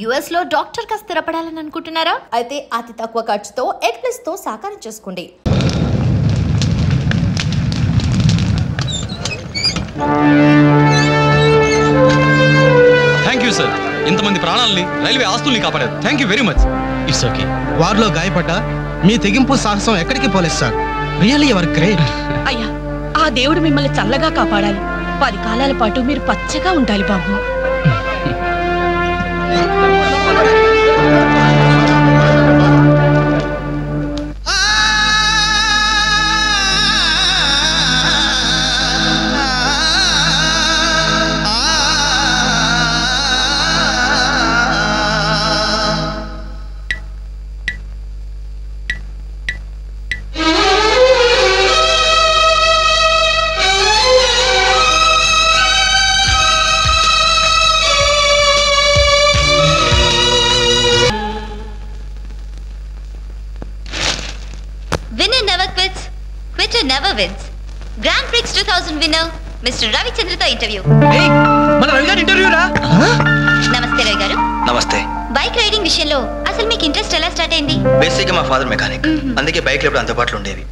US లో doctor గా స్థిరపడాలని అనుకుంటున్నారా? అయితే అతి తక్కువ ఖర్చుతో ఎగ్ ప్లస్ తో సాకారం చేసుకోండి. Thank you sir. ఇంతమంది ప్రాణాలని రైల్వే ఆస్తుల్ని కాపాడారు. Thank you very much. It's okay. వారిలో గాయపడ్డా మీ తెగింపు సాహసం ఎక్కడికి పోలేదు సార్. Really your great. అయ్యా, ఆ దేవుడు మిమ్మల్ని చల్లగా కాపాడాలి. 10 కాలాల పాటు మీరు పచ్చగా ఉండాలి బాబు. Never wins. Grand Prix 2000 winner Mr. Ravi Chandra to interview. Hey, మన రవి గారి ఇంటర్వ్యూ రా. నమస్తే రవి గారు. నమస్తే. బైక్ రైడింగ్ విషయంలో అసలు మీకు ఇంట్రెస్ట్ ఎలా స్టార్ట్ అయింది? బేసిక్ గా మా ఫాదర్ మెకానిక్. అందుకే బైక్లు ఎప్పుడు అందుబాటులో ఉండేవి.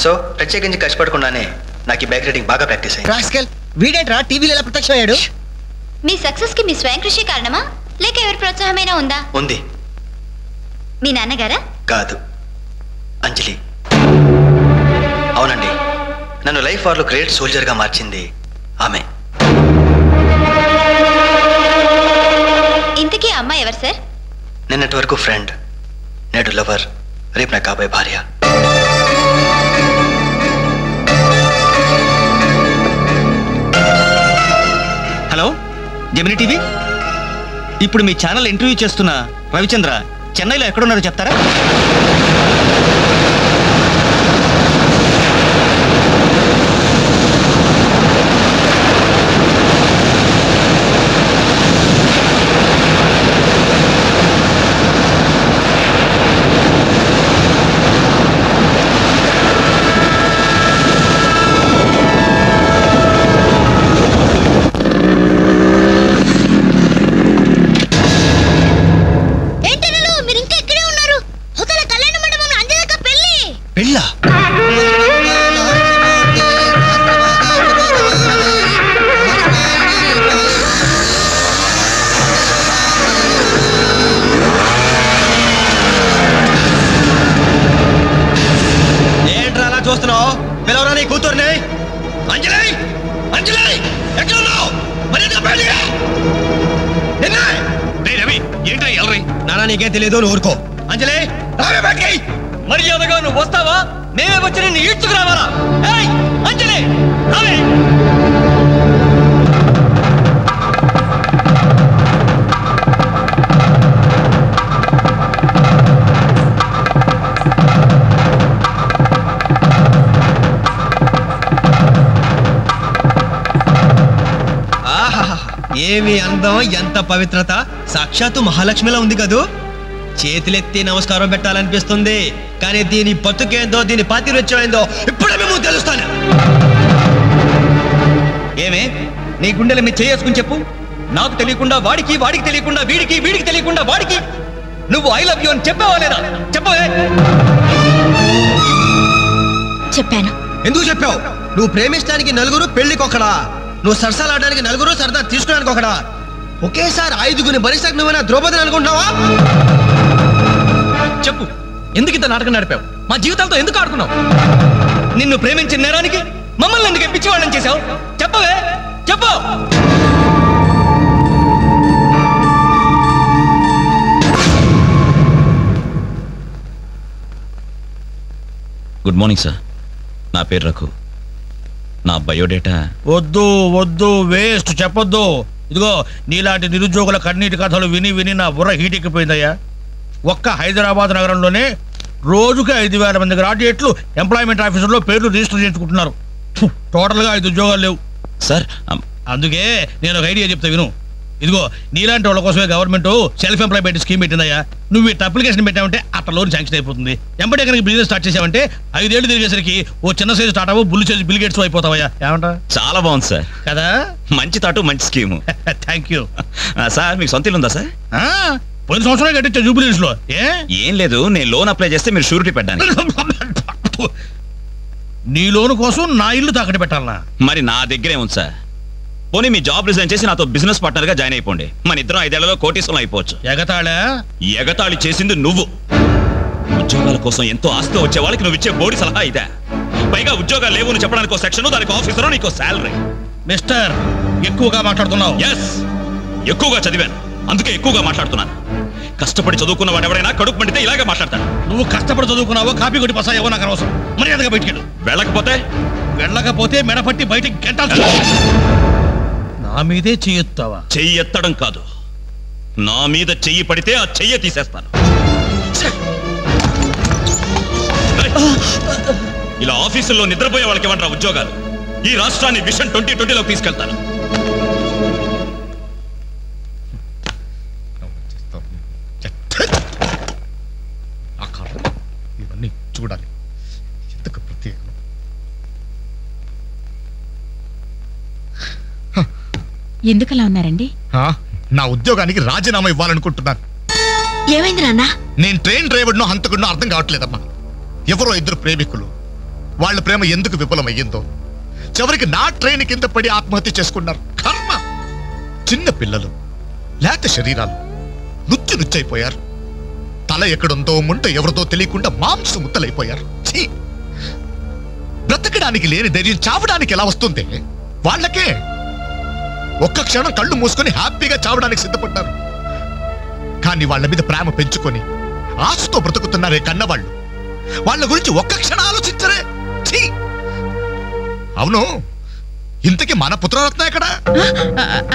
సో ప్రత్యేకించి కష్టపడకుండానే నాకు ఈ బైక్ రైడింగ్ బాగా ప్రాక్టీస్ అయింది. రాస్కెల్ వీడేంట్రా టీవీలో ఎలా ప్రత్యక్షం అయ్యాడు? మీ సక్సెస్ కి మీ స్వయం కృషి కారణమా లేక ఎవరి ప్రోత్సాహమైనా ఉందా? ఉంది. మీ నాన్నగారా? కాదు, అంజలి. అవునండి, నన్ను లైఫ్ వార్లో గ్రేట్ సోల్జర్ గా మార్చింది ఆమె. ఇంతకీ అమ్మాయి ఎవరు సార్? నిన్నటి వరకు ఫ్రెండ్, నేడు లవర్, రేపు నా కాబోయే భార్య. హలో జెమిని టీవీ, ఇప్పుడు మీ ఛానల్ ఇంటర్వ్యూ చేస్తున్న రవిచంద్ర చెన్నైలో ఎక్కడున్నారో చెప్తారా? చూస్తున్నావు? పిలవరా నీ కూతుర్ని. అంజలి, అంజలి ఎక్కడున్నావు? రవి ఏంటో ఎల్రై? నానా నీకేం తెలియదు, నువ్వు ఊరుకో. అంజలి మర్యాదగా నువ్వు వస్తావా? మేమే వచ్చి నిన్ను ఈడ్చుకురావాలా? అంజలి రావే. ఏమి అందం, ఎంత పవిత్రత! సాక్షాత్తు మహాలక్ష్మిలా ఉంది కదూ. చేతులెత్తి నమస్కారం పెట్టాలనిపిస్తుంది, కానీ దీని బతుకేందో, దీని పాతిరొచ్చేందో ఇప్పుడే మేము తెలుస్తాను. ఏమే నీ గుండెల మీద చేసుకుని చెప్పు. నాకు తెలియకుండా వాడికి, వాడికి తెలియకుండా వీడికి, వీడికి తెలియకుండా వాడికి నువ్వు ఐ లవ్ యూ అని చెప్పావా లేదా? చెప్పవే. చెప్పాను. ఎందుకు చెప్పావు? నువ్వు ప్రేమించడానికి నలుగురు, పెళ్లికొకడా. నువ్వు సరసాలాడడానికి నలుగురు, సరదా తీసుకోవడానికి ఒకడా. ఒకేసారి 5గురిని భరించక నువ్వేనా ద్రౌపదిని అనుకుంటున్నావా? చెప్పు, ఎందుకు ఇంత నాటకం నడిపావు? మా జీవితాలతో ఎందుకు ఆడుకున్నావు? నిన్ను ప్రేమించిన నేరానికి మమ్మల్ని ఎందుకు పిచ్చివాళ్ళని చేశావు? చెప్పవే, చెప్పు. Good morning sir. నా పేరు రఘు. నా బయోడేటా వద్దు వద్దు, వేస్ట్, చెప్పొద్దు. ఇదిగో నీలాంటి నిరుద్యోగుల కన్నీటి కథలు విని విని నా బుర్ర హీటెక్కిపోయిందయ్యా. ఒక్క హైదరాబాద్ నగరంలోనే రోజుకి 5,000 మంది గ్రాడ్యుయేట్లు ఎంప్లాయ్మెంట్ ఆఫీసులో పేర్లు రిజిస్టర్ చేసుకుంటున్నారు. టోటల్గా 5 ఉద్యోగాలు లేవు సార్. అందుకే నేను ఒక ఐడియా చెప్తా విను. ఇదిగో నీలాంటి వాళ్ళ కోసమే గవర్నమెంట్ సెల్ఫ్ ఎంప్లాయ్మెంట్ స్కీమ్ పెట్టిందయ్యా. నువ్వు ఇట్లా అప్లికేషన్ పెట్టావంటే అట్లా లోన్ శాంక్షన్ అయిపోతుంది. ఎంబడే కనుక బిజినెస్ స్టార్ట్ చేసావంటే 5 ఏళ్ళు తిరిగేసరికి ఓ చిన్న సైజు స్టార్ట్ అవ్వు, బుల్లు సైజు బిల్ గేట్స్ అయిపోతావయ్యా. ఏమంటా? చాలా బాగుంది సార్. కదా, మంచి తాటు, మంచి స్కీము. Thank you sir. మీకు సొంత ఇల్లు ఉందా సార్? పోయిన సంవత్సరం కట్టించా జూబిలీస్ లో. ఏం లేదు, నేను లోన్ అప్లై చేస్తే మీరు షూరిటీ పెట్టాను. నీ లోన్ కోసం నా ఇల్లు తాకట్టు పెట్టాలనా? మరి నా దగ్గరే ఉంది సార్. పోనీ మీ జాబ్ రిజైన్ చేసి నాతో బిజినెస్ పార్ట్నర్ గా జాయిన్ అయిపోండి. మన ఇద్దరం 5 ఏళ్లలో కోటీశ్వరం అయిపోవచ్చు. ఎగతాళి చేసింది నువ్వు. ఉద్యోగాల కోసం ఎంతో ఆస్తి వచ్చే వాళ్ళకి నువ్వు ఇచ్చే బోడి సలహా ఇదే. పైగా ఉద్యోగాలు లేవు అని చెప్పడానికి సెక్షన్, దానికి ఆఫీసర్, నీకు శాలరీ. మిస్టర్, ఎక్కువగా మాట్లాడుతున్నావు. ఎస్, ఎక్కువగా చదివాను, అందుకే ఎక్కువగా మాట్లాడుతున్నాను. కష్టపడి చదువుకున్న వాడు ఎవరైనా కడుపు మండితే ఇలాగే మాట్లాడతాడు. నువ్వు కష్టపడి చదువుకున్నావో కాపీ కొట్టి పసాయో నాకు అనవసరం. మర్యాదగా బయటికెళ్ళు. వెళ్ళకపోతే మెడపట్టి బయటికి గంటాల్సి. నా మీదే చెయ్యెత్తావా? చెయ్యి ఎత్తడం కాదు, నా మీద చెయ్యి పడితే ఆ చెయ్యి తీసేస్తాను. ఇలా ఆఫీసుల్లో నిద్రపోయే వాళ్ళకి ఇవ్వండి ఉద్యోగాలు. ఈ రాష్ట్రాన్ని విషన్ 2020లో తీసుకెళ్తాను. ఇవన్నీ చూడాలి. ఎందుకు ప్రత్యేకం? ఎందుకలా ఉన్నారండి? నా ఉద్యోగానికి రాజీనామా ఇవ్వాలనుకుంటున్నాను. ఏమైంది నాన్న? నేను ట్రైన్ డ్రైవర్నో హంతకుడినో అర్థం కావట్లేదమ్మా. ఎవరో 2 ప్రేమికులు, వాళ్ళ ప్రేమ ఎందుకు విఫలమయ్యిందో చివరికి నా ట్రైన్ కింద పడి ఆత్మహత్య చేసుకున్నారు. కర్మ. చిన్న పిల్లలు, లేత శరీరాలు నుచ్చైపోయారు. తల ఎక్కడుందో ముంట ఎవరితో తెలియకుండా మాంసం ముత్తలైపోయారు. బ్రతకడానికి లేని ధైర్యం చావడానికి ఎలా వస్తుంది? వాళ్ళకే ఒక్క క్షణం కళ్ళు మూసుకొని హ్యాపీగా చావడానికి సిద్ధపడ్డారు. కానీ వాళ్ళ మీద ప్రేమ పెంచుకొని ఆశతో బ్రతుకుతున్నారే కన్నవాళ్ళు. వాళ్ళ గురించి ఒక్క క్షణం ఆలోచించరే. అవును, ఇంతకీ మన పుత్రరత్న ఎక్కడ?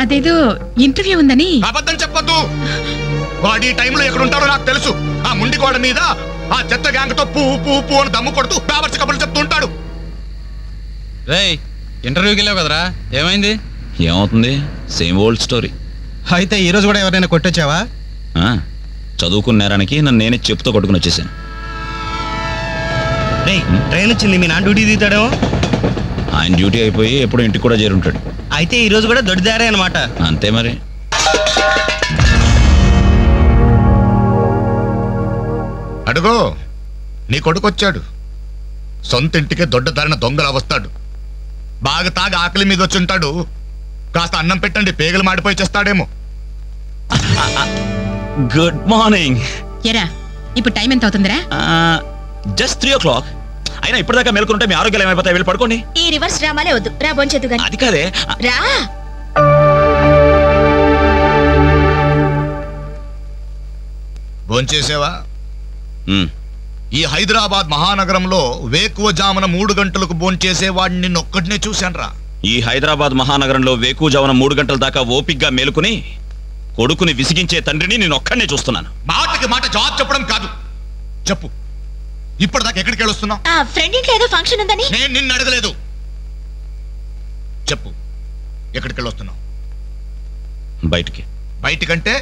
అదేదో ఇంటర్వ్యూ ఉందని. అబద్ధం చెప్పొద్దు. వాడు ఈ టైంలో ఎక్కడుంటారో నాకు తెలుసు. ఆ ముండి గోడ మీద ఆ చెత్త గ్యాంగ్తో పూ అని దమ్ము కొడుతూ పేపర్స్ కబుర్లు చెప్తూ ఉంటాడు. ఇంటర్వ్యూకి వెళ్ళావు కదరా, ఏమైంది? ఏమవుతుంది, సేమ్ ఓల్డ్ స్టోరీ. అయితే ఈ రోజు కూడా ఎవరైనా కొట్టొచ్చావా? చదువుకున్న నేరానికి నన్ను నేనే చెప్పుతో కొట్టుకుని వచ్చేసాను. ట్రైన్ వచ్చింది, మీ నాన్న డ్యూటీ దిగుతాడేమో. ఆయన డ్యూటీ అయిపోయి ఎప్పుడు ఇంటికి కూడా చేరుంటాడు. అయితే ఈ రోజు కూడా దొడ్డిదారే అనమాట. అంతే మరి. అడుగో, నీ కొడుకు వచ్చాడు. సొంత ఇంటికే దొడ్డదారిన దొంగలా వస్తాడు. బాగా తాగి ఆకలి మీద వచ్చి ఉంటాడు. కాస్త అన్నం పెట్టండి, పేగలు మాడిపోయి చేస్తాడేమో. Good morning. ఎరా, ఇప్పుడు టైం ఎంత అవుతుందిరా? Just 3 o'clock. అయినా ఇప్పటిదాకా మేలుకుంటే మీ ఆరోగ్యాలు ఏమైపోతాయి? వెళ్ళి పడుకోండి. ఈ రివర్స్ డ్రామాలే వద్దు, రా బొంచెద్దు గాని. అది కాదే, రా. భోంచేసేవా? ఈ హైదరాబాద్ మహానగరంలో వేకువజామున 3 గంటలకు భోంచేసేవాడిని నిన్నొక్కడినే చూశాను. ఈ హైదరాబాద్ మహానగరంలో వేకువజామున 3 గంటల దాకా ఓపిగ్గా మేలుకుని కొడుకుని విసిగించే తండ్రిని నేను ఒక్కడనే చూస్తున్నాను. మాటకి మాట జవాబు చెప్పడం కాదు. చెప్పు, ఇప్పటిదాకా ఎక్కడికి వెళ్ళొస్తున్నావు? ఫ్రెండ్ ఇంట్లో ఏదో ఫంక్షన్ ఉందని. నేను నిన్ను అడగలేదు. చెప్పు, ఎక్కడికి వెళ్ళొస్తున్నావు? బయటికి. బయటికంటే?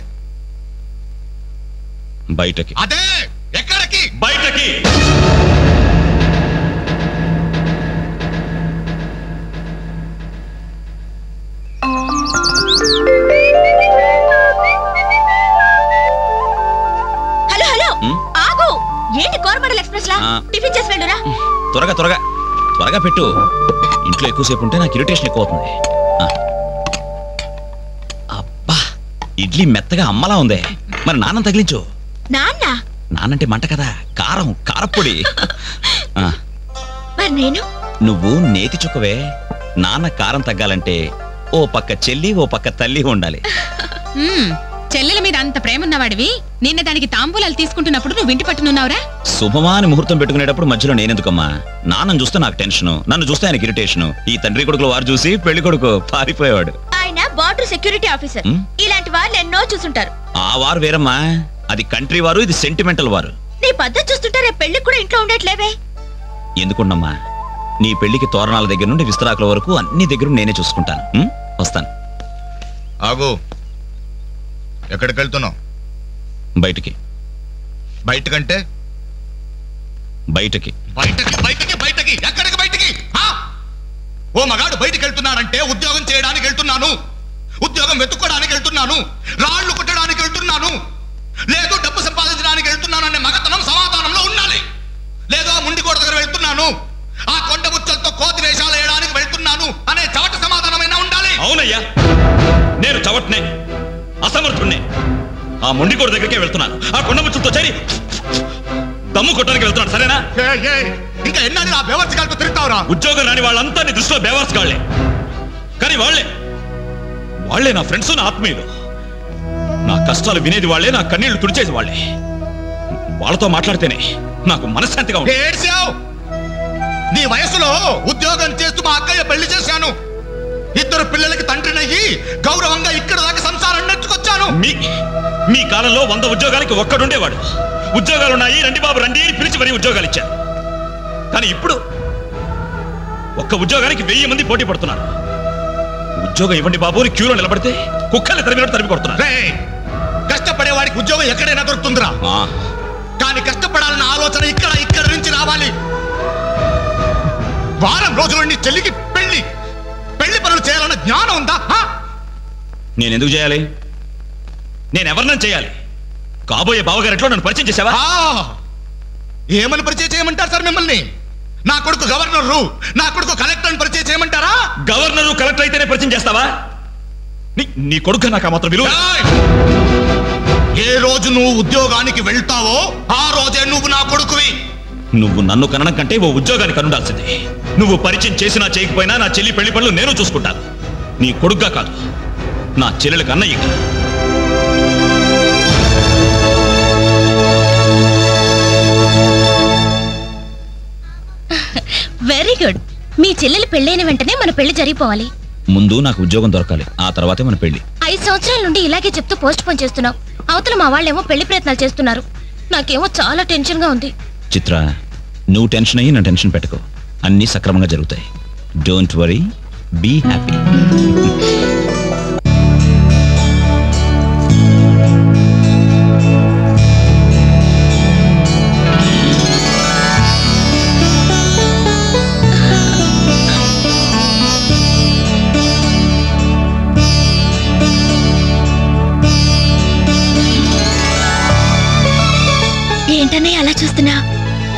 బయటకి. అదే, ఎక్కడికి? బయటకి. హలో హలో, ఆగు. ఏంటి కోరమండల్ ఎక్స్ప్రెస్ లా? టిఫిన్ చేసి వెళ్ళురా. త్వరగా త్వరగా త్వరగా పెట్టు. ఇంట్లో ఎక్కువసేపు ఉంటే నాకు ఇరిటేషన్ ఎక్కువ అవుతుంది. అబ్బా, ఇడ్లీ మెత్తగా అమ్మలా ఉంది. మరి నాన్న తగిలించు. నాన్నంటే మంట కదా, కారం, కారపొడి. మరి నేను? నువ్వు నేతి చుక్కవే. నాన్న కారం తగ్గాలంటే ఓ పక్క చెల్లి, ఓ పక్క తల్లి ఉండాలి. చెల్లెల మీద అంత ప్రేమ ఉన్నవాడివి, నిన్న దానికి తాంబూలాలు తీసుకుంటున్నప్పుడు నువ్వు ఇంటి పట్టునున్నావురా? శుభమాని ముహూర్తం పెట్టుకునేటప్పుడు మధ్యలో నేనెందుకమ్మా? నాన్నను చూస్తే నాకు టెన్షన్, నన్ను చూస్తే ఆయనకి ఇరిటేషన్. ఈ తండ్రి కొడుకులు వారు చూసి పెళ్లి కొడుకు పారిపోయేవాడు. ఆయన బార్డర్ సెక్యూరిటీ ఆఫీసర్. ఇలాంటి వారు ఎన్నో చూసుంటారు. ఆ వారు వేరమ్మా, అది కంట్రీ వారు, ఇది సెంటిమెంటల్ వారు. నీ పద్ధతి చూస్తుంటే రేపు పెళ్లికి కూడా ఇంట్లో ఉండట్లేవే. ఎందుకున్నమ్మా, నీ పెళ్లికి తోరణాల దగ్గర నుండి విస్తరాకుల వరకు అన్ని దగ్గర నేనే చూసుకుంటాను. వస్తాను. ఆగు, ఎక్కడికి వెళ్తున్నావు? బయటికి. బయటకంటే బయటికి. బయటకి బయటకి బయటకి ఎక్కడికి బయటికి? ఓ మగాడు బయటికి వెళ్తున్నానంటే ఉద్యోగం చేయడానికి వెళ్తున్నాను, ఉద్యోగం వెతుక్కోడానికి వెళ్తున్నాను, రాళ్లు కొట్టడానికి వెళ్తున్నాను, లేదు డబ్బు సంపాదించడానికి వెళ్తున్నాను అనే మగతనం సమాధానంలో ఉండాలి. లేదో ముండికోట దగ్గర వెళ్తున్నాను, ఆ కొండ ముచ్చలతో కోతి వేషాలు వేయడానికి వెళ్తున్నాను అనే చవట సమాధానమైనా ఉండాలి. అవునయ్యా, నేను చవట్నే, అసమర్థుణ్ణే. ఆ ముండికోట దగ్గరికే వెళ్తున్నాను, ఆ కొండ ముచ్చలతో చేరి దమ్ము కొట్టడానికి వెళ్తున్నాను. సరేనా? ఇంకా ఎన్నాళ్ళు ఆ బేవర్స్ గారితో తిరుగుతావురా? ఉద్యోగం రాని వాళ్ళంతా నీ దృష్టిలో బేవర్స్ గాళ్లే, కానీ వాళ్ళే నా ఫ్రెండ్స్, నా ఆత్మీయులు. నా కష్టాలు వినేది వాళ్ళే, నా కన్నీళ్లు తుడిచేది వాళ్ళే. వాళ్ళతో మాట్లాడితేనే నాకు మనశ్శాంతిగా ఉంది. ఏడ్చావు. నీ వయసులో ఉద్యోగం చేస్తూ మా అక్కయ్య పెళ్లి చేశాను, 2 పిల్లలకి తండ్రినయ్యి గౌరవంగా ఇక్కడ దాకా సంసారం నెట్టుకొచ్చాను. మీ కాలంలో 100 ఉద్యోగాలకి ఒక్కడుండేవాడు. ఉద్యోగాలున్నాయి, రండి బాబు రండి అని పిలిచి మరీ ఉద్యోగాలు ఇచ్చారు. కానీ ఇప్పుడు ఒక్క ఉద్యోగానికి 1000 మంది పోటీ పడుతున్నారు. ఉద్యోగం ఇవ్వండి బాబు అని క్యూలో నిలబడితే కుక్కల్ని తరిమి కొడుతున్నారు. కష్టపడేవాడికి ఉద్యోగం ఎక్కడైనా దొరుకుతుందిరా, కానీ కష్టపడాలన్న ఆలోచన ఇక్కడ నుంచి రావాలి. వారం రోజుల నుండి చెల్లికి పెళ్లి పనులు చేయాలన్న జ్ఞానం ఉందా? నేనెందుకు చేయాలి? నేనెవరినని చేయాలి? కాబోయే బావగారిట్లో నన్ను పరిచయం చేసావా? ఏమని పరిచయం చేయమంటారు సార్ మిమ్మల్ని? నా కొడుకు గవర్నరు, నా కొడుకు కలెక్టర్ పరిచయం చేయమంటారా? గవర్నరు కలెక్టర్ అయితేనే పరిచయం చేస్తావా? నీ కొడుకు నాకు మాత్రం విలువ. ఏ రోజు నువ్వు ఉద్యోగానికి వెళ్తావో ఆ రోజే నువ్వు నా కొడుకువి. నువ్వు నన్ను కనడం కంటే ఓ ఉద్యోగానికి కనుండాల్సింది. నువ్వు పరిచయం చేసినా చేయకపోయినా నా చెల్లి పెళ్లి పనులు నేను చూసుకుంటాను. నీ కొడుగ్గా కాదు, నా చెల్లెలకు అన్నయ్యగా. Very good. మీ చెల్లెలు పెళ్ళైన వెంటనే మన పెళ్లి జరిగిపోవాలి. ముందు నాకు ఉద్యోగం దొరకాలి, ఆ తర్వాతే మన పెళ్లి. 5 సంవత్సరాల నుండి ఇలాగే చెప్తూ పోస్ట్ పోన్ చేస్తున్నావు. అవతల మా వాళ్ళేమో పెళ్లి ప్రయత్నాలు చేస్తున్నారు. నాకేమో చాలా టెన్షన్ గా ఉంది. చిత్ర, నువ్వు టెన్షన్ అయ్యి నా టెన్షన్ పెట్టుకో. అన్నీ సక్రమంగా జరుగుతాయి. Don't worry, be happy. ఏంటనే అలా చూస్తున్నా?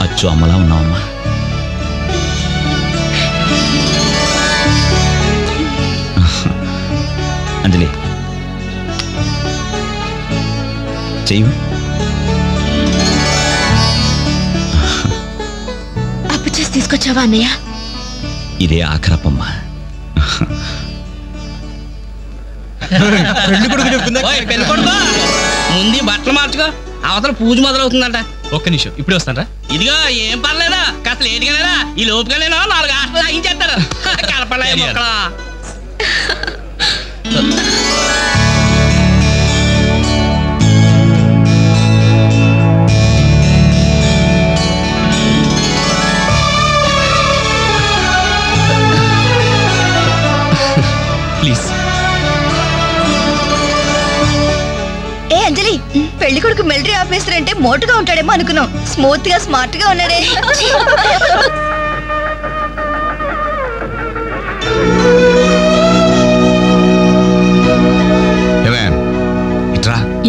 అచ్చు అమ్మలా ఉన్నావమ్మా. అంజలి, చెయ్యి. అప్పు చేసి తీసుకొచ్చావా అన్నయ్య? ఇదే ఆఖరపమ్మా. ముందు బట్టలు మార్చుకో, అవతల పూజ మొదలవుతుందంట. ఒక్క నిమిషం, ఇప్పుడే వస్తానరా. ఇదిగో ఏం పర్లేదా, కాస్త లేటుగానేరా. ఈ లోపుగానేనా 4 హాస్టల్ తాగించేస్తారు. కలపలే మొక్కలా. ప్లీజ్. ఏ అంజలి, పెళ్లి కొడుకు మిలిటరీ ఆఫీసర్ అంటే మోటుగా ఉంటాడేమో అనుకున్నాం. స్మూత్ గా స్మార్ట్ గా ఉన్నాడే.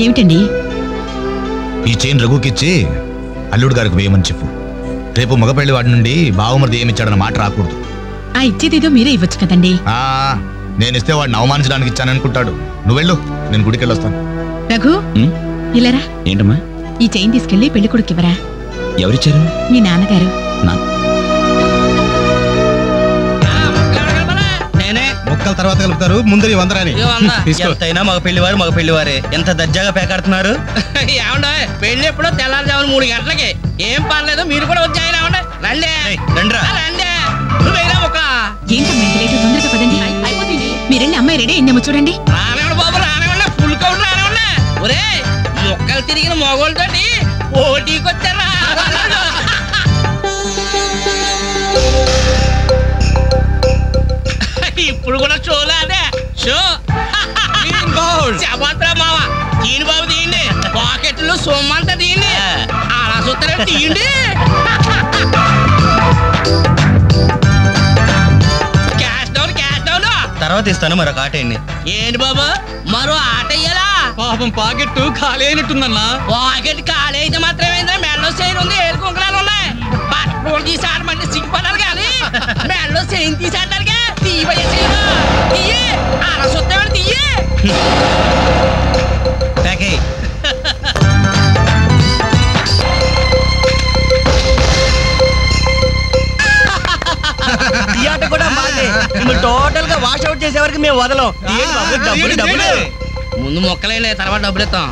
ఏమిటండి? ఈ చైన్ రఘుకిచ్చి అల్లుడు గారికి వేయమని చెప్పు. రేపు మగపెళ్లి వాడి నుండి బావమరిది ఏమిచ్చాడన్న మాట రాకూడదు. ఆ ఇచ్చేదేదో మీరే ఇవ్వచ్చు కదండి. నేనిస్తే వాడిని అవమానించడానికి ఇచ్చాననుకుంటాడు. నువ్వు వెళ్ళు, నేను గుడికి వెళ్ళొస్తాను. రఘు, ఇలారా. ఏంటమ్మా? ఈ చైన్ తీసుకెళ్లి పెళ్లి కొడుకు ఇవ్వరా. ఎవరిచ్చారు? మీ నాన్నగారు. మొక్కల తర్వాత కలుపుతారు, ముందు వందరాని ఎంతైనా మగ పెళ్లివారే ఎంత దర్జాగా పేకాడుతున్నారు. ఏమండ పెళ్లి ఎప్పుడో తెల్లారుజామున 3 గంటలకి. ఏం పర్లేదు, మీరు కూడా వచ్చాయి. రండి రండి. తొందరగా పదండి. మీరెళ్ళి అమ్మాయి రెడీ అయిందేమో చూడండి. రానివ్వండి బాబు, రానివ్వండి. ఫుల్ కౌంట్ రానివ్వండి. ఒరే, మొక్కలు తిరిగిన మొగోళ్ళతోటి పోటీకి వచ్చారా? ఇప్పుడు కూడా షోలాదే షో. మావా దీని పాకెట్లో సొమ్మంతా తీయండి. అలా చూస్తారే తీయండి. క్యాష్ డౌన్ తర్వాత ఇస్తాను మరొక ఆట అండి. ఏంటి బాబు మరో ఆట ఇయ్యాలా? పాపం పాకెట్ ఖాళీ అయినట్టుందన్నా. పాకెట్ ఖాళీ అయితే మాత్రమేంద్రా, మెడలో చైన్ ఉంది, ఏడు కుంకలాలు ఉన్నాయి. బట్టలు తీసి ఆడమంటే సిగ్గుపడాలి కానీ మెడలో చైన్ తీసి ఆడడానికి తీయ అలా చూస్తామని తీయ. ఈ ఆట కూడా మాదే. మిమ్మల్ని టోటల్ గా వాష్ అవుట్ చేసే వరకు మేము వదలం. ముందు మొక్కలే తర్వాత డబ్బులు ఇస్తాం.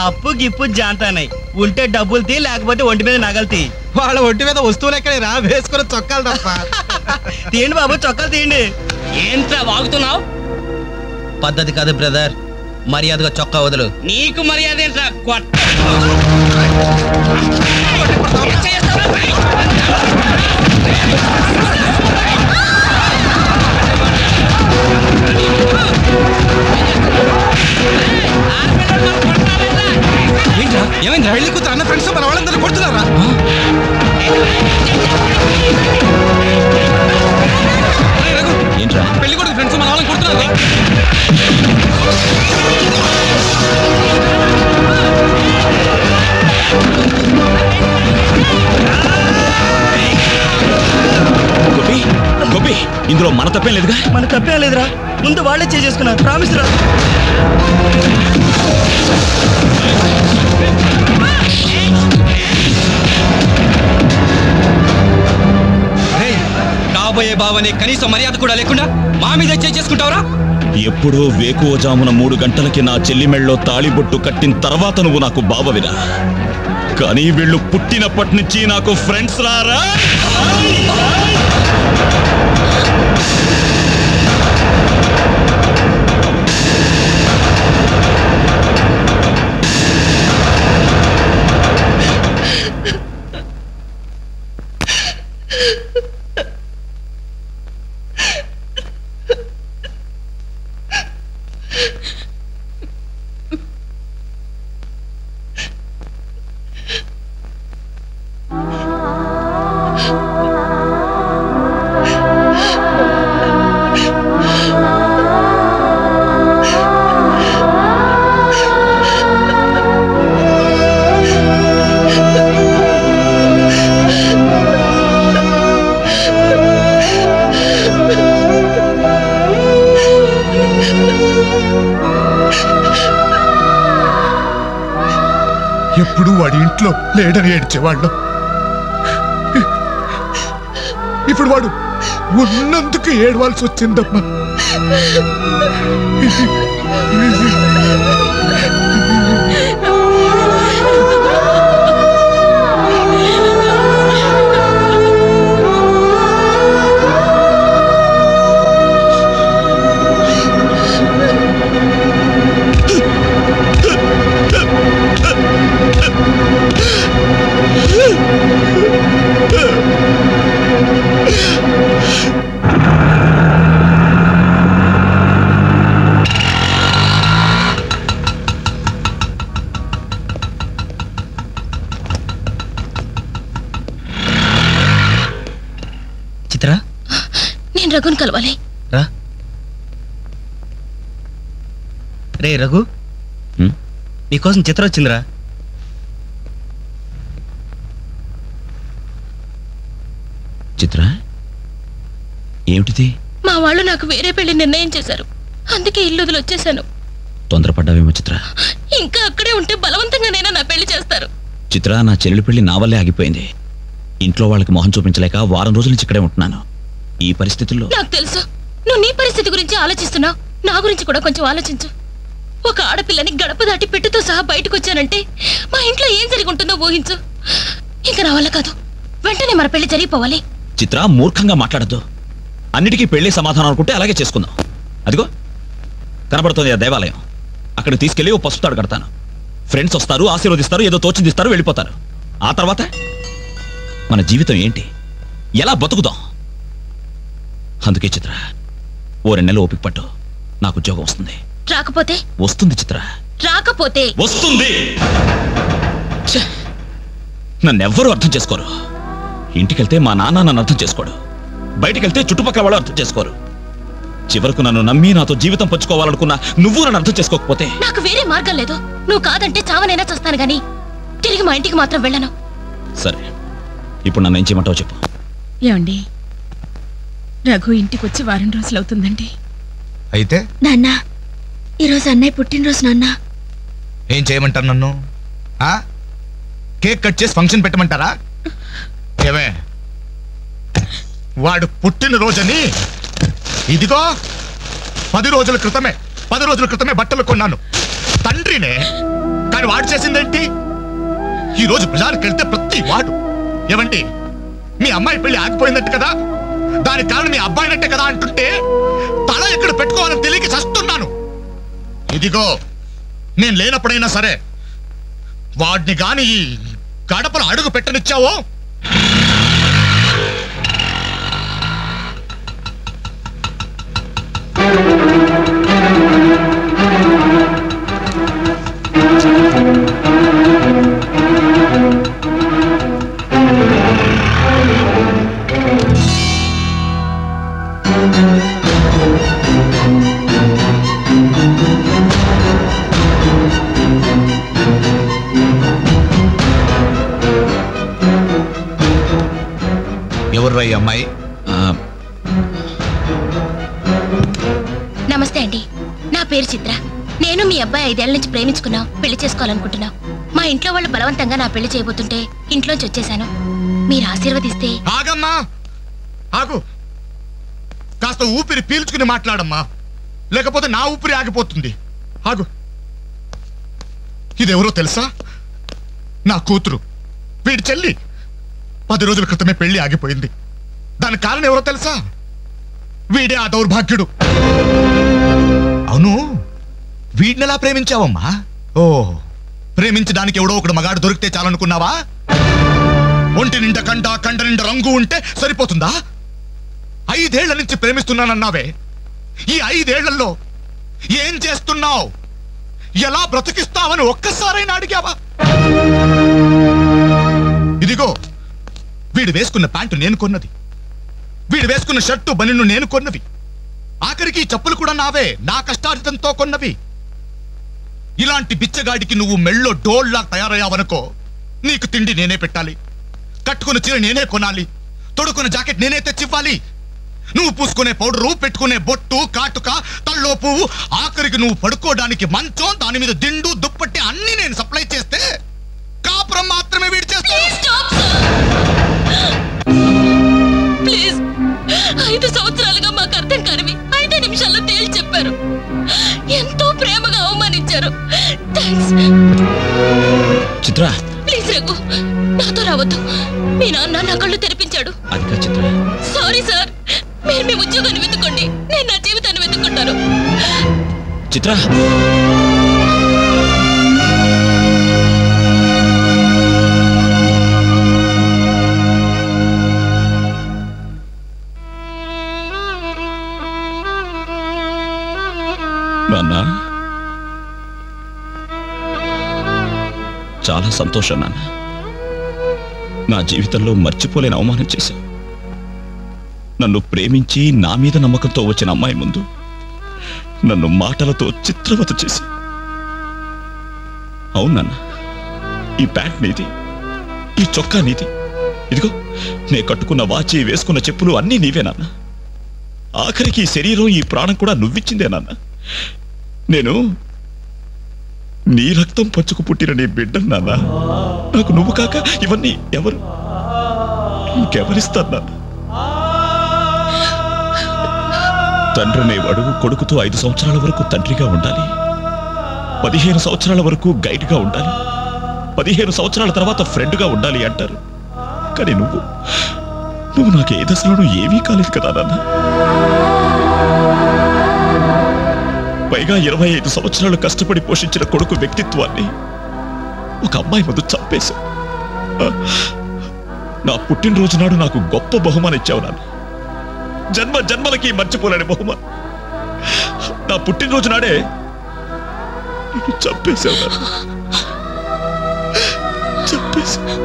అప్పు గిప్పు జాంతానాయి. ఉంటే డబ్బులు తీ, లేకపోతే ఒంటి మీద నగలు తీ. వాళ్ళ ఒంటి మీద వస్తువులు ఎక్కడ రా, వేసుకున్న చొక్కాలు తప్ప. తీయండి బాబు, చొక్కాలు తీయండి. ఏంట్రా వాగుతున్నావు? పద్ధతి కాదు బ్రదర్, మర్యాదగా చొక్కా వదులు. నీకు మర్యాద ఏంట్రా? ఏమైంది? పెళ్లి కూతురు అన్న ఫ్రెండ్స్ మన వాళ్ళందరూ కొడుతున్నారా? ఏంట్రా పెళ్లి కొడుకు ఫ్రెండ్స్ మన వాళ్ళని కొడుతున్నారా? గోపి, ఇందులో మన తప్పేం లేదుగా? మన తప్పేం లేదురా, ముందు వాళ్ళే చేసుకున్నారు. ప్రామిస్ రా. కాబోయే బావని కనీసం మర్యాద కూడా లేకుండా మా మీద చేసుకుంటావురా? ఎప్పుడో వేకువజామున 3 గంటలకి నా చెల్లి మెళ్ళలో తాళిబొట్టు కట్టిన తర్వాత నువ్వు నాకు బావవిరా. కానీ వీళ్ళు పుట్టినప్పటి నుంచి నాకు ఫ్రెండ్స్ రారా. ఎప్పుడు వాడి ఇంట్లో లేడని ఏడ్చేవాళ్ళు. ఇప్పుడు వాడు ఉన్నందుకు ఏడవాల్సి వచ్చిందమ్మా. చిత్ర, నేను రఘుని కలవాలి. రా. రే రఘు, నీకోసం చిత్ర వచ్చిందిరా. చిత్ర, ఏమిటిది? మా వాళ్ళు నాకు వేరే పెళ్లి నిర్ణయం చేశారు, అందుకే ఇల్లు వదిలి వచ్చేసాను. తొందరపడ్డావేమో చిత్ర. ఇంకా అక్కడే ఉంటే బలవంతంగానైనా నా పెళ్లి చేస్తారు. చిత్ర, నా చెల్లెలి పెళ్లి నా వల్లే ఆగిపోయింది. ఇంట్లో వాళ్ళకి మొహం చూపించలేక వారం రోజుల నుంచి ఇక్కడే ఉంటున్నాను. ఈ పరిస్థితుల్లో నాకు తెలుసు నువ్వు నీ పరిస్థితి గురించి ఆలోచిస్తున్నావు, నా గురించి కూడా కొంచెం ఆలోచించు. ఒక ఆడపిల్లని గడప దాటి పెట్టుతో సహా బయటకు వచ్చానంటే మా ఇంట్లో ఏం జరిగి ఉంటుందో ఊహించు. ఇంకా నా వల్ల కాదు, వెంటనే మన పెళ్లి జరిగిపోవాలి. చిత్ర, మూర్ఖంగా మాట్లాడద్దు. అన్నిటికీ పెళ్లి సమాధానం అనుకుంటే అలాగే చేసుకుందాం. అదిగో కనబడుతుంది ఆ దేవాలయం, అక్కడికి తీసుకెళ్లి ఓ పసుపు తాడు కడతాను. ఫ్రెండ్స్ వస్తారు, ఆశీర్వదిస్తారు, ఏదో తోచిందిస్తారు, వెళ్ళిపోతారు. ఆ తర్వాత మన జీవితం ఏంటి, ఎలా బతుకుదాం? అందుకే చిత్ర, ఓ 2 నెలలు ఓపిక పట్టు, నాకు ఉద్యోగం వస్తుంది. రాకపోతే? వస్తుంది చిత్ర, రాకపోతే వస్తుంది. నన్నెవ్వరూ అర్థం చేసుకోరు. ఇంటికెళ్తే మా నాన్న నన్ను అర్థం చేసుకోడు, బయటికెళ్తే చుట్టుపక్కల వాళ్ళు అర్థం చేసుకోరు. చివరకు నన్ను నమ్మి నాతో జీవితం పంచుకోవాలనుకున్నా నువ్వు నన్ను అర్థం చేసుకోకపోతే నాకు వేరే మార్గం లేదు. నువ్వు కాదంటే చావనైనా చేస్తాను గాని తిరిగి మా ఇంటికి మాత్రం వెళ్ళను. సరే, ఇప్పుడు నన్ను ఏం చేయమంటావు చెప్పు. ఏమండి, రఘు ఇంటికి వచ్చి వారం రోజులు అవుతుందండి. అయితే నాన్న, ఈరోజు అన్నయ్య పుట్టినరోజు నాన్న. ఏం చేయమంటారు నన్ను? కేక్ కట్ చేసి ఫంక్షన్ పెట్టమంటారా? ఏమే, వాడు పుట్టినరోజని ఇదిగో 10 రోజుల క్రితమే బట్టలు కొన్నాను. తండ్రినే, కానీ వాడు చేసిందేంటి? ఈ రోజు బజార్కి వెళ్తే ప్రతి వాడు ఏమండి మీ అమ్మాయి పెళ్లి ఆగిపోయిందంటే కదా, దానికి కారణం మీ అబ్బాయినంటే కదా అంటుంటే తల ఎక్కడ పెట్టుకోవాలని తెలియక చస్తున్నాను. ఇదిగో నేను లేనప్పుడైనా సరే వాడిని గాని ఈ గడపలు అడుగు పెట్టనిచ్చావో ఎవర్రా ఈ అమ్మాయి? నమస్తే అండి, నా పేరు చిత్ర. నేను మీ అబ్బాయి 5 ఏళ్ల నుంచి ప్రేమించుకున్నాం, పెళ్లి చేసుకోవాలనుకుంటున్నాం. మా ఇంట్లో వాళ్ళు బలవంతంగా నా పెళ్లి చేయబోతుంటే ఇంట్లోంచి వచ్చేసాను. మీరు ఆశీర్వదిస్తే. ఆగమ్మా, ఆగు. కాస్త ఊపిరి పీల్చుకుని మాట్లాడమ్మా, లేకపోతే నా ఊపిరి ఆగిపోతుంది. ఆగు. ఇదెవరో తెలుసా? నా కూతురు, వీడి చెల్లి. 10 రోజుల క్రితమే పెళ్లి ఆగిపోయింది. దానికి కారణం ఎవరో తెలుసా? వీడే ఆ దౌర్భాగ్యుడు. అవును, వీడినెలా ప్రేమించావమ్మా? ఓ, ప్రేమించడానికి ఎవడో ఒకడు మగాడు దొరికితే చాలనుకున్నావా? ఒంటి నిండా కండ నిండా రంగు ఉంటే సరిపోతుందా? 5 ఏళ్ల నుంచి ప్రేమిస్తున్నానన్నావే, ఈ 5 ఏళ్లలో ఏం చేస్తున్నావు? ఎలా బ్రతికిస్తావని ఒక్కసారైనా అడిగావా? ఇదిగో, వీడు వేసుకున్న ప్యాంటు నేను కొన్నది, వీడు వేసుకున్న షర్టు బనిన్ను నేను కొన్నవి, ఆఖరికి చెప్పులు కూడా నావే, నా కష్టార్జితంతో కొన్నవి. ఇలాంటి బిచ్చగాడికి నువ్వు మెళ్ళో డోల్లా తయారయ్యావనుకో, నీకు తిండి నేనే పెట్టాలి, కట్టుకున్న చీర నేనే కొనాలి, తొడుకున్న జాకెట్ నేనే తెచ్చివ్వాలి. నువ్వు పూసుకునే పౌడరు, పెట్టుకునే బొట్టు, కాటుక, తల్లో పువ్వు, ఆఖరికి నువ్వు పడుకోవడానికి మంచం, దాని మీద దిండు, దుప్పట్టి అన్ని నేను సప్లై చేస్తే కాపురం మాత్రమే వీడి చేస్తాను. ప్లీజ్, 5 సంవత్సరాలుగా మాకు అర్థం కానివి 5 నిమిషాల్లో తేల్చి చెప్పారు. ఎంతో ప్రేమగా అవమానించారు. చిత్ర, ప్లీజ్ రఘు, నాతో రావద్దు. మీ నాన్న నా కళ్ళు తెరిపించాడు. సారీ సార్, మీరు మీ ఉద్యోగాన్ని వెతుక్కోండి, నేను నా జీవితాన్ని వెతుక్కుంటాను. చిత్ర, నాన్న, చాలా సంతోషం నాన్న. నా జీవితంలో మర్చిపోలేని అవమానం చేశావు. నన్ను ప్రేమించి నా మీద నమ్మకంతో వచ్చిన అమ్మాయి ముందు నన్ను మాటలతో చిత్రవత చేసి. అవునన్నా, ఈ ప్యాంట్ నీది, ఈ చొక్కా నీది, ఇదిగో నే కట్టుకున్న వాచి, వేసుకున్న చెప్పులు అన్నీ నీవేనన్నా. ఆఖరికి ఈ శరీరం, ఈ ప్రాణం కూడా నువ్విచ్చిందేనన్నా. నేను నీ రక్తం పంచుకు పుట్టిన నీ బిడ్డను నాన్న. నాకు నువ్వు కాక ఇవన్నీ ఎవరు, ఇంకెవరిస్తారు నాన్న? తండ్రి అనేవాడు కొడుకుతో 5 సంవత్సరాల వరకు తండ్రిగా ఉండాలి, 15 సంవత్సరాల వరకు గైడ్గా ఉండాలి, 15 సంవత్సరాల తర్వాత ఫ్రెండ్గా ఉండాలి అంటారు. కానీ నువ్వు నాకు ఏ దశలోనూ ఏమీ కాలేదు కదా నాన్న. పైగా 25 సంవత్సరాలు కష్టపడి పోషించిన కొడుకు వ్యక్తిత్వాన్ని ఒక అమ్మాయి ముందు చంపేశా. నా పుట్టినరోజు నాడు నాకు గొప్ప బహుమానం ఇచ్చావు నాన్న, జన్మలకి మర్చిపోలేని బహుమానం. నా పుట్టినరోజు నాడే చంపేశావు చంపేశావు.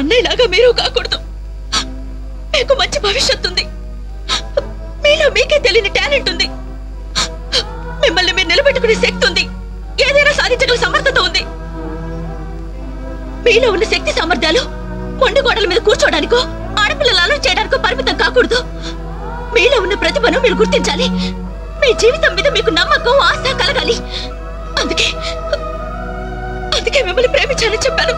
అన్నయ్యలాగా మీరు కాకూడదు. మీకు మంచి భవిష్యత్తు ఉంది. మీలో మీకే తెలియని టాలెంట్ ఉంది. మిమ్మల్ని మీరు నిలబెట్టుకునే శక్తి ఉంది. ఏదైనా సాధించగల సమర్థత ఉంది. మీలో ఉన్న శక్తి సామర్థ్యాలు మొండి గోడల మీద కూర్చోడానికో ఆడపిల్లలు అలర్ట్ చేయడానికో పరిమితం కాకూడదు. మీలో ఉన్న ప్రతిభను మీరు గుర్తించాలి. మీ జీవితం మీద మీకు నమ్మకం, ఆశ కలగాలి. అందుకే మిమ్మల్ని ప్రేమించాలని చెప్పాను.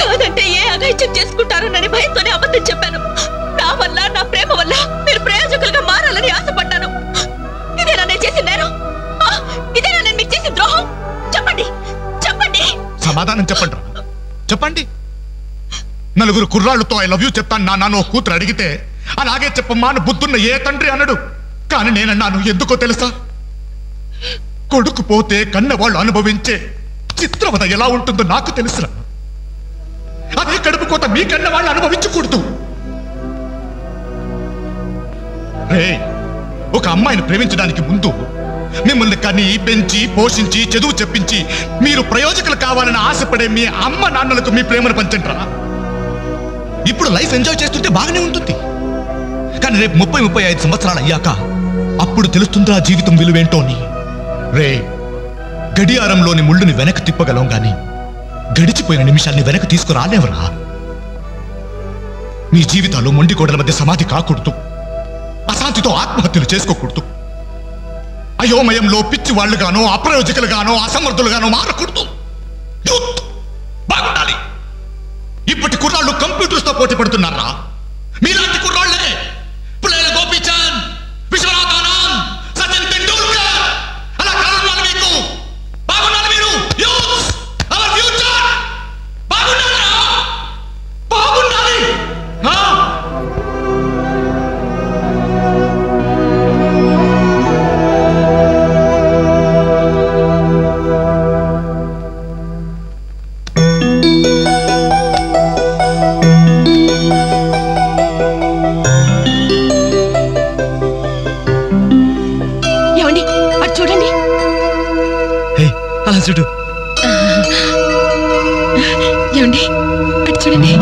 కాదంటే ఏ అఘాయిత్యం చేసుకుంటారోనని భయంతోనే అబద్ధం చెప్పాను. నా వల్ల, నా ప్రేమ వల్ల మీరు ప్రయోజకులుగా మారాలని ఆశపడ్డాను. ఇదేనా నేను చేసిన నేరం? ఇదేనా నేను మీకు చేసిన ద్రోహం? చెప్పండి, చెప్పండి. సమాధానం చెప్పండి. చెప్పండి. నలుగురు కుర్రాళ్ళతో ఐ లవ్ యూ చెప్తాను నాన్న కూతురు అడిగితే అలాగే చెప్పమ్మా అని బుద్ధున్న ఏ తండ్రి అనడు. కానీ నేనన్నాను. ఎందుకో తెలుసా? కొడుకు పోతే కన్నవాళ్ళు అనుభవించే చిత్రవద ఎలా ఉంటుందో నాకు తెలుసురా. అదే కడుపు కోత మీ కన్న వాళ్ళు అనుభవించకూడదు. రే, ఒక అమ్మాయిని ప్రేమించడానికి ముందు మిమ్మల్ని కని పెంచి పోషించి చదువు చెప్పించి మీరు ప్రయోజకులు కావాలని ఆశపడే మీ అమ్మ నాన్నలకు మీ ప్రేమను పంచండిరా. ఇప్పుడు లైఫ్ ఎంజాయ్ చేస్తుంటే బాగానే ఉంటుంది. కానీ రేపు 30-35 సంవత్సరాలు అయ్యాక అప్పుడు తెలుస్తుందిరా జీవితం విలువేంటోని. రే, గడియారంలోని ముళ్ళుని వెనక్కి తిప్పగలం గాని గడిచిపోయిన నిమిషాల్ని వెనక్కి తీసుకురాలేవరా. మీ జీవితాలు మొండి గోడల మధ్య సమాధి కాకూడదు. అశాంతితో ఆత్మహత్యలు చేసుకోకూడదు. అయోమయంలో పిచ్చి వాళ్ళుగానో అప్రయోజకులుగానో అసమర్థులుగానో మారకూడదు. బాగుండాలి. ఇప్పటి కుర్రాళ్ళు కంప్యూటర్స్ తో పోటీ పడుతున్నారా? మీలాంటి కుర్రాళ్లే పుల్లయ్య గోపీచంద్, విశ్వనాథ్ ఆనంద్, సచిన్ టెండూల్కర్ అలా కారణాలు మీకు. బాగున్నారు మీరు. Youth our future. బాగున్నారా? బాగుండాలి. చూడు. ఏమండి అటు చూడండి.